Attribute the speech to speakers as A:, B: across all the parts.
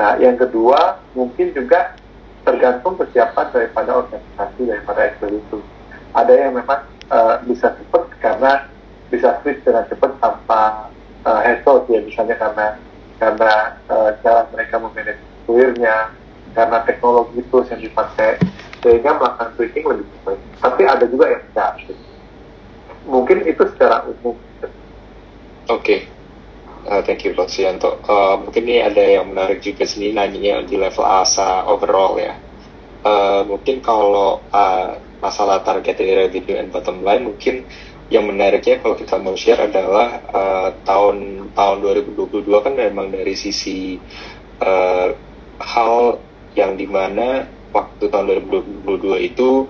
A: Nah, yang kedua mungkin juga tergantung persiapan daripada organisasi, daripada ekspedisi. Ada yang memang bisa cepat karena bisa switch dengan cepat tanpa hassle ya, misalnya karena cara mereka memanage kuirnya, karena teknologi tools yang dipakai, sehingga melakukan switching lebih cepat. Tapi ada juga yang tidak. Mungkin itu secara umum.
B: Oke. Thank you Pak Suyanto. Mungkin ini ada yang menarik juga sini nanya di level ASA overall ya. Mungkin kalau masalah target dari revenue and bottom line, mungkin yang menariknya kalau kita mau share adalah tahun 2022 kan memang dari sisi hal yang dimana waktu tahun 2022 itu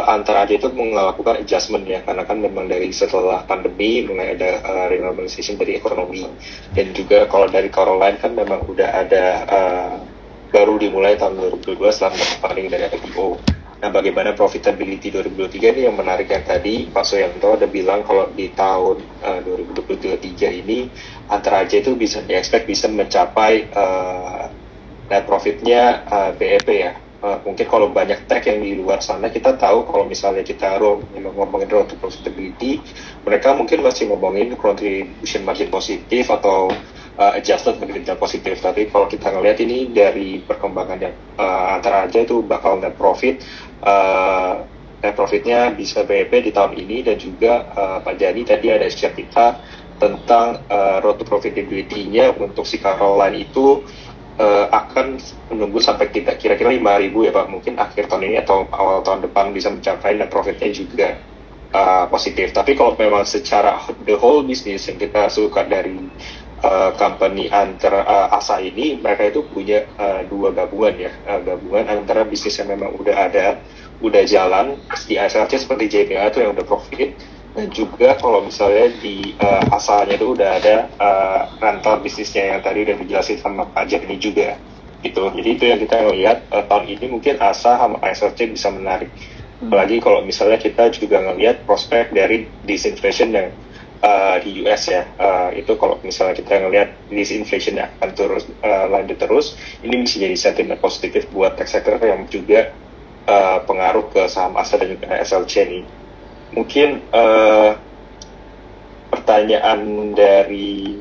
B: antara aja itu melakukan adjustment ya, karena kan memang dari setelah pandemi mulai ada renormalization dari ekonomi, dan juga kalau dari Caroline kan memang udah ada baru dimulai tahun 2022 setelah funding dari IPO. Nah, bagaimana profitability 2023 ini yang menarik, yang tadi Pak Suyanto ada bilang kalau di tahun 2023 ini antara aja itu bisa di-expect bisa mencapai net profitnya BEP ya. Mungkin kalau banyak tech yang di luar sana, kita tahu kalau misalnya kita ngomongin road to profitability, mereka mungkin masih ngomongin contribution margin positif atau adjusted margin positif. Tapi kalau kita ngelihat ini dari perkembangan yang antara aja itu bakal net profitnya bisa BEP di tahun ini, dan juga Pak Jani tadi ada share kita tentang road to profitability-nya untuk si Caroline itu akan menunggu sampai kita kira-kira 5.000 ya Pak, mungkin akhir tahun ini atau awal tahun depan bisa mencapai net profitnya juga positif. Tapi kalau memang secara the whole business yang kita suka dari company antara ASA ini, mereka itu punya dua gabungan ya, gabungan antara bisnis yang memang udah jalan di ASRC seperti JPA itu yang udah profit, dan juga kalau misalnya di asalnya itu udah ada rental bisnisnya yang tadi udah dijelasin sama Pak Jack ini juga gitu. Jadi itu yang kita lihat tahun ini mungkin ASA sama ASRC bisa menarik. Apalagi kalau misalnya kita juga ngelihat prospek dari disinflation yang di US ya, itu kalau misalnya kita ngelihat disinflation akan terus lanjut terus, ini bisa jadi sentimen positif buat tech sector yang juga pengaruh ke saham ASA dan juga SLC nih. Mungkin pertanyaan dari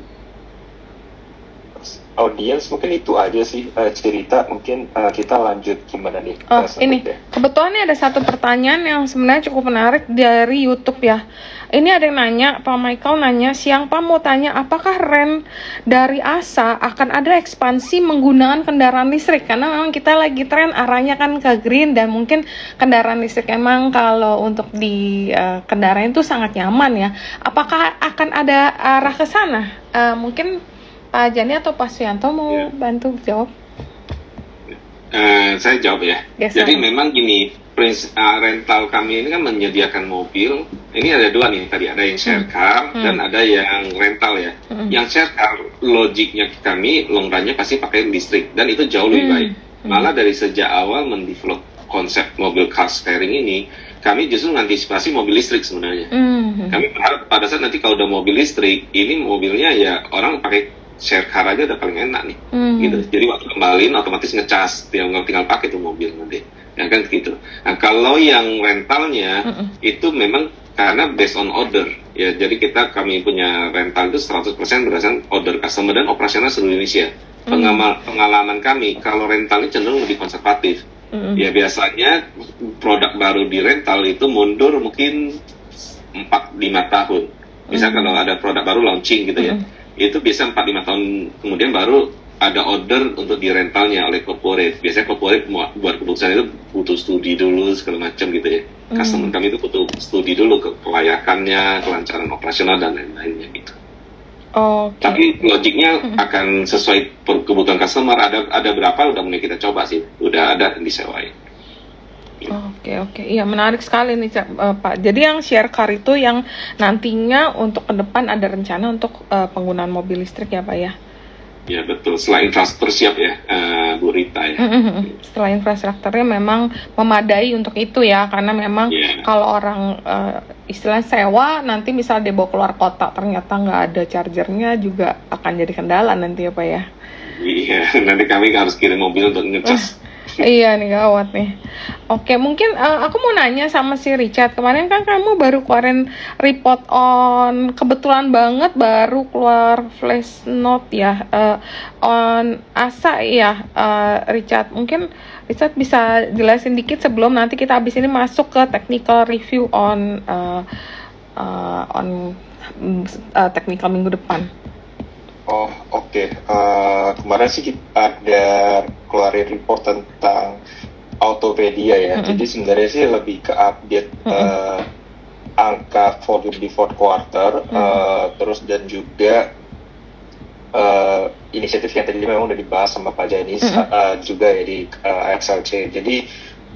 B: audiens mungkin itu aja sih cerita. Mungkin kita lanjut gimana nih?
C: Ini kebetulan ada satu pertanyaan yang sebenarnya cukup menarik dari YouTube ya. Ini ada yang nanya, Pak Michael nanya, siang Pak mau tanya, apakah rent dari ASA akan ada ekspansi menggunakan kendaraan listrik? Karena memang kita lagi tren arahnya kan ke green, dan mungkin kendaraan listrik emang kalau untuk di kendaraan itu sangat nyaman ya. Apakah akan ada arah ke sana? Mungkin Pak Jani atau Pak Suyanto mau bantu jawab?
D: Saya jawab ya.
C: Yes,
D: jadi memang gini, rental kami ini kan menyediakan mobil. Ini ada dua nih tadi, ada yang share car dan ada yang rental ya. Yang share car logiknya kami long run-nya pasti pakai listrik, dan itu jauh lebih baik. Malah dari sejak awal mendevelop konsep mobil car sharing ini, kami justru mengantisipasi mobil listrik sebenarnya. Kami berharap pada saat nanti kalau udah mobil listrik, ini mobilnya ya orang pakai share car aja udah paling enak nih, gitu. Jadi waktu kembaliin otomatis ngecas, tinggal pakai tuh mobil nanti, ya kan gitu. Nah kalau yang rentalnya itu memang karena based on order, ya. Jadi kami punya rental itu 100% berdasarkan order customer dan operasional seluruh Indonesia. Pengalaman kami kalau rental ini cenderung lebih konservatif. Ya biasanya produk baru di rental itu mundur mungkin 4-5 tahun. Misal kalau ada produk baru launching gitu ya, itu bisa 4-5 tahun kemudian baru ada order untuk di rentalnya oleh corporate. Biasanya corporate buat keputusan itu butuh studi dulu segala macam gitu ya. Customer kami itu butuh studi dulu kelayakannya, kelancaran operasional dan lain-lainnya gitu. Tapi logiknya akan sesuai kebutuhan customer. Ada berapa udah mulai kita coba sih, udah ada yang disewain.
C: Oke. Iya, menarik sekali nih Pak. Jadi yang share car itu yang nantinya untuk ke depan ada rencana untuk penggunaan mobil listrik ya Pak ya?
D: Ya betul, setelah infrastruktur siap ya, Bu Rita ya.
C: Setelah infrastrukturnya memang memadai untuk itu ya, karena memang kalau orang istilahnya sewa, nanti misal dibawa keluar kota ternyata nggak ada chargernya juga akan jadi kendala nanti ya Pak ya?
D: Iya, nanti kami harus kirim mobil untuk ngecas.
C: Iya nih, gawat nih. Oke, mungkin aku mau nanya sama si Richard. Kemarin kan kamu baru keluarin report on, kebetulan banget baru keluar flash note ya, on ASA ya, Richard. Mungkin Richard bisa jelasin dikit sebelum nanti kita habis ini masuk ke technical review on technical minggu depan.
B: Oh, oke. Kemarin sih kita ada keluarin report tentang Autopedia ya. Jadi sebenarnya sih lebih ke update angka volume di fourth quarter, terus dan juga inisiatif yang tadi memang udah dibahas sama Pak Janis juga ya di XLC. Jadi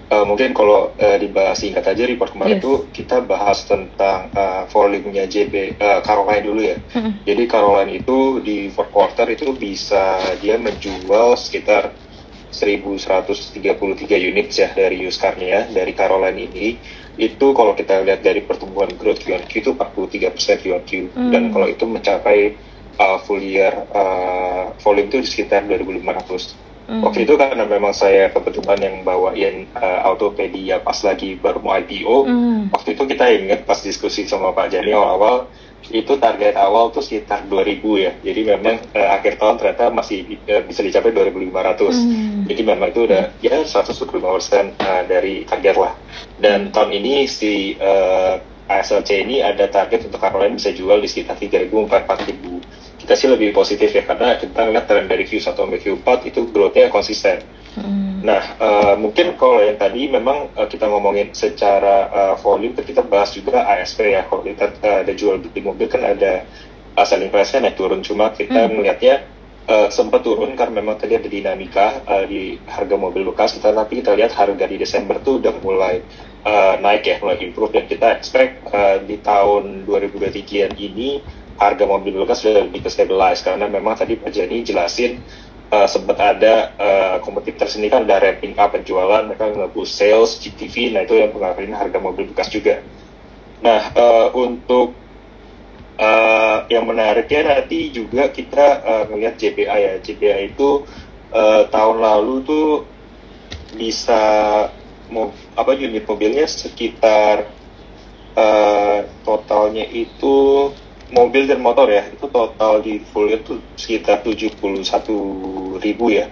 B: mungkin kalau dibahas singkat aja report kemarin itu kita bahas tentang volumenya Caroline dulu ya. Jadi Caroline itu di fourth quarter itu bisa dia menjual sekitar 1.133 unit ya dari used car-nya dari Caroline ini. Itu kalau kita lihat dari pertumbuhan growth Q on Q itu 43% Q on Q. Dan kalau itu mencapai full year volume itu di sekitar 2.500. Waktu itu karena memang saya kebetulan yang bawain Autopedia pas lagi baru mau IPO. Waktu itu kita ingat pas diskusi sama Pak Jani awal-awal itu target awal tuh sekitar 2.000 ya. Jadi memang akhir tahun ternyata masih bisa dicapai 2.500. Jadi memang itu udah ya 125% dari target lah. Dan tahun ini si ASLC ini ada target untuk Caroline bisa jual di sekitar 3.000-4.000. Kita sih lebih positif ya, karena kita lihat tren dari Q1 sampai Q4 itu growth-nya konsisten. Nah, mungkin kalau yang tadi memang kita ngomongin secara volume, kita bahas juga ASP ya. Kalau kita ada jual beli mobil kan ada selling price-nya naik turun, cuma kita melihatnya sempat turun karena memang tadi ada dinamika di harga mobil bekas kita, tapi kita lihat harga di Desember tuh udah mulai naik ya, mulai improve, dan kita expect di tahun 2023 ini harga mobil bekas sudah lebih stabilize karena memang tadi Pak Jani jelasin sempat ada kompetitor sini kan udah ramping up penjualan, mereka nge-boost sales, GTV, nah itu yang pengaruhin harga mobil bekas juga. Nah untuk yang menariknya nanti juga kita melihat JPA ya. JPA itu tahun lalu tuh bisa unit mobilnya sekitar totalnya itu mobil dan motor ya, itu total di full year tuh sekitar 71.000 ya.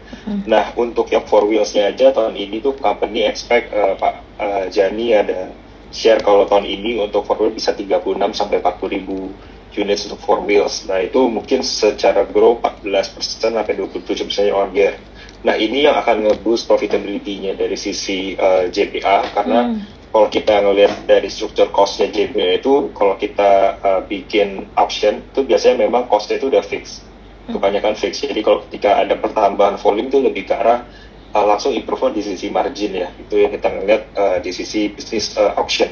B: Nah untuk yang four wheels-nya aja tahun ini tuh company expect Pak Jani ada share kalau tahun ini untuk four wheel bisa 36 sampai 40.000 units untuk four wheels. Nah itu mungkin secara grow 14% sampai 27% on year. Nah ini yang akan nge-boost profitability-nya dari sisi JPA karena kalau kita ngelihat dari struktur cost-nya JPA itu, kalau kita bikin option itu biasanya memang cost-nya itu udah fix, kebanyakan fix. Jadi kalau ketika ada pertambahan volume itu lebih ke arah langsung improve di sisi margin ya, itu yang kita ngelihat di sisi bisnis option.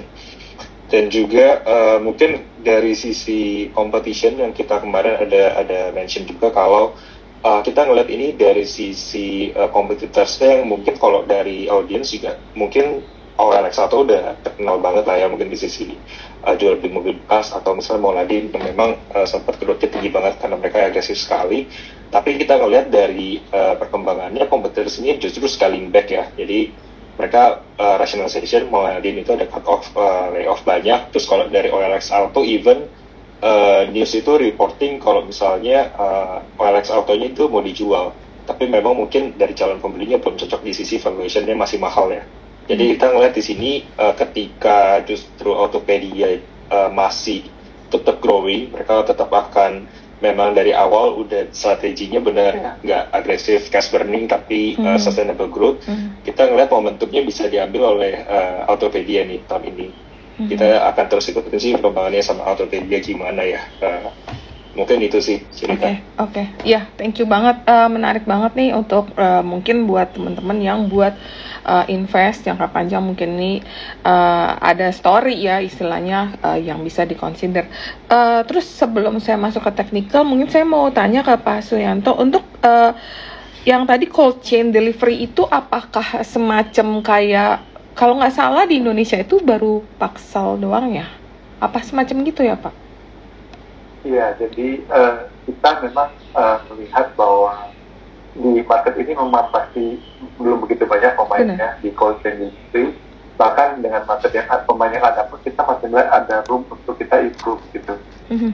B: Dan juga mungkin dari sisi competition yang kita kemarin ada mention juga kalau kita ngelihat ini dari sisi competitors-nya yang mungkin kalau dari audience juga mungkin OLX atau udah terkenal banget lah ya mungkin di sisi jual beli mobil bekas, atau misalnya Moladin yang memang sempat growth-nya tinggi banget karena mereka agresif sekali. Tapi kita ngelihat dari perkembangannya kompetitors ini justru scaling back ya. Jadi mereka rationalization, Moladin itu ada cut off, layoff banyak. Terus kalau dari OLX Auto even news itu reporting kalau misalnya OLX Auto-nya itu mau dijual, tapi memang mungkin dari calon pembelinya belum cocok di sisi valuation-nya masih mahal ya. Jadi kita ngeliat di sini ketika justru Autopedia masih tetap growing, mereka tetap akan memang dari awal udah strateginya benar nggak agresif cash burning tapi sustainable growth. Kita ngeliat momentumnya bisa diambil oleh Autopedia nih tahun ini. Kita akan terus ikutin sih perkembangannya sama Autopedia gimana ya. Mungkin itu sih cerita.
C: Oke. Ya, thank you banget. Menarik banget nih untuk mungkin buat teman-teman yang buat invest jangka panjang, mungkin ini ada story ya istilahnya yang bisa dikonsider. Terus sebelum saya masuk ke technical, mungkin saya mau tanya ke Pak Suyanto untuk yang tadi cold chain delivery itu apakah semacam kayak, kalau nggak salah di Indonesia itu baru Paksal doang ya? Apa semacam gitu ya Pak?
A: Iya, jadi kita memang melihat bahwa di market ini memang pasti belum begitu banyak pemainnya di cold chain industry. Bahkan dengan market yang pemain yang ada pun kita masih melihat ada room untuk kita improve gitu.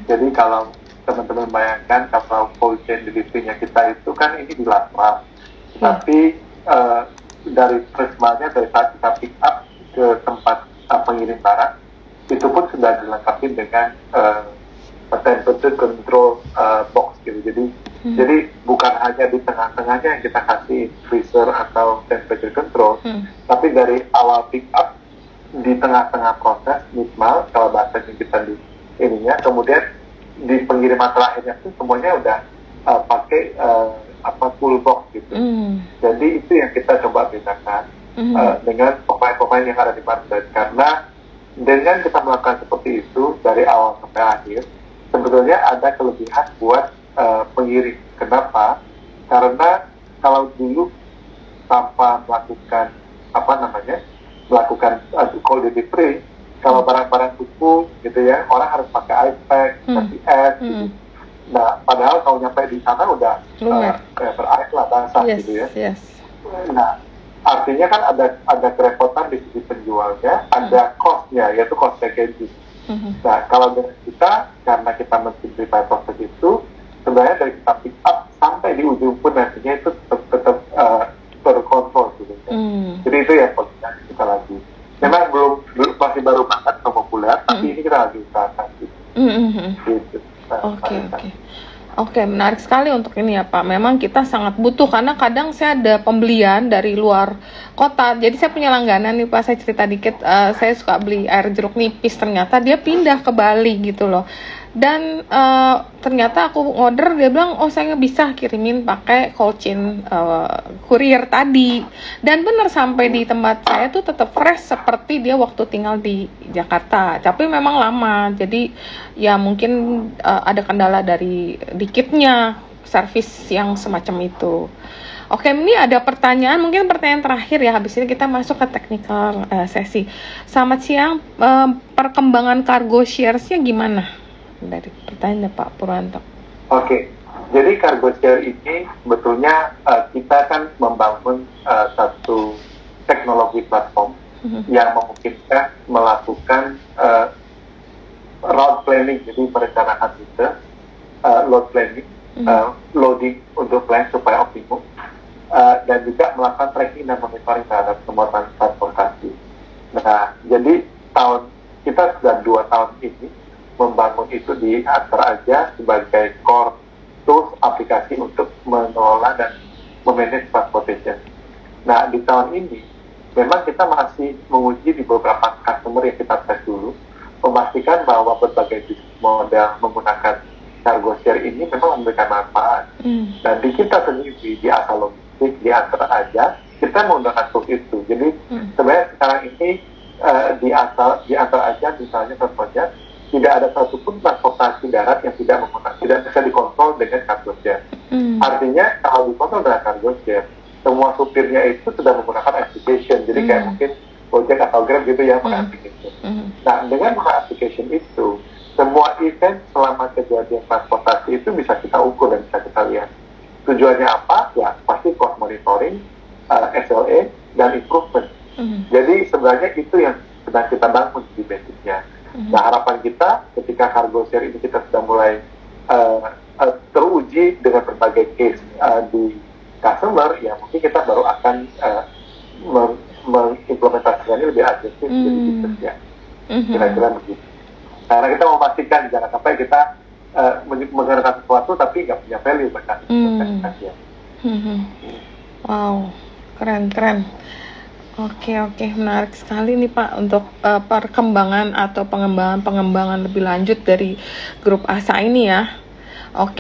A: Jadi kalau teman-teman bayangkan kalau cold chain delivery-nya kita itu kan ini di Latram, tapi dari prismanya dari saat kita pick up ke tempat pengirim barang itu pun sudah dilengkapi dengan temperature control box gitu. Jadi bukan hanya di tengah-tengahnya yang kita kasih freezer atau temperature control, tapi dari awal pick up di tengah-tengah proses minimal kalau bahasanya kita di ininya, kemudian di pengiriman terakhirnya itu semuanya udah pakai full box gitu. Jadi itu yang kita coba bedakan dengan pemain-pemain yang ada di market, karena dengan kita melakukan seperti itu dari awal sampai akhir sebetulnya ada kelebihan buat pengirim. Kenapa? Karena kalau dulu tanpa melakukan cold delivery, kalau barang-barang tumpul gitu ya, orang harus pakai ice pack, kasih es gitu. Nah, padahal kalau nyampe di sana udah berair lah, basah gitu ya. Nah, artinya kan ada kerepotan di sisi penjualnya, ada cost-nya, yaitu cost packaging. Nah, kalau dengan kita, karena kita mensimplify proses itu, sebenarnya dari kita pick up sampai di ujung pun nantinya itu tetap terkontrol gitu. Jadi itu ya posisinya kita lagi. Memang belum masih baru banget atau populer, tapi ini kita lagi usahakan gitu. Gitu.
C: Oke, menarik sekali untuk ini ya Pak. Memang kita sangat butuh karena kadang saya ada pembelian dari luar kota. Jadi saya punya langganan nih Pak, saya cerita dikit. Saya suka beli air jeruk nipis, ternyata dia pindah ke Bali gitu loh. Dan ternyata aku order, dia bilang saya nggak bisa kirimin pakai cold chain courier tadi. Dan benar sampai di tempat saya tuh tetap fresh seperti dia waktu tinggal di Jakarta. Tapi memang lama, jadi ya mungkin ada kendala dari dikitnya servis yang semacam itu. Oke, ini ada pertanyaan, mungkin pertanyaan terakhir ya, habis ini kita masuk ke technical sesi. Selamat siang, perkembangan cargo shares-nya gimana? Dari pertanyaan Pak Purwanto.
A: Oke, jadi cargo share ini sebetulnya kita kan membangun satu teknologi platform yang memungkinkan melakukan route planning, jadi merencanakan rute, load planning, loading untuk plan supaya optimum, dan juga melakukan tracking dan monitoring terhadap semua transportasi. Nah, jadi kita sudah 2 tahun ini membangun itu di Astra aja sebagai core tools aplikasi untuk mengelola dan memanage transportation. Nah, di tahun ini memang kita masih menguji di beberapa customer yang kita tes dulu, memastikan bahwa berbagai bisnis model menggunakan cargo share ini memang memberikan manfaat. Dan di kita sendiri di Asa Logistik, di Astra aja kita menggunakan tools itu. Jadi sebenarnya sekarang ini di Astra aja misalnya contohnya tidak ada satupun transportasi darat yang tidak bisa dikontrol dengan cargo share. Artinya kalau dikontrol dengan cargo share, semua supirnya itu sudah menggunakan application. Jadi kayak mungkin Gojek atau Grab gitu ya, pakai application. Nah, dengan pakai application itu, semua event selama kejadian transportasi itu bisa kita ukur dan bisa kita lihat. Tujuannya apa? Ya pasti cost monitoring, SLA, dan improvement. Jadi sebenarnya itu yang sedang kita bangun di basicnya. Nah, harapan kita ketika cargo share ini kita sudah mulai teruji dengan berbagai case di customer, ya mungkin kita baru akan mengimplementasikannya lebih agresif jadi bisnis ya. Kira-kira begitu. Karena kita memastikan jangan sampai kita menggunakan sesuatu tapi nggak punya value buat customer.
C: Wow, keren. Oke, menarik sekali nih Pak untuk perkembangan atau pengembangan lebih lanjut dari grup ASA ini ya. Oke.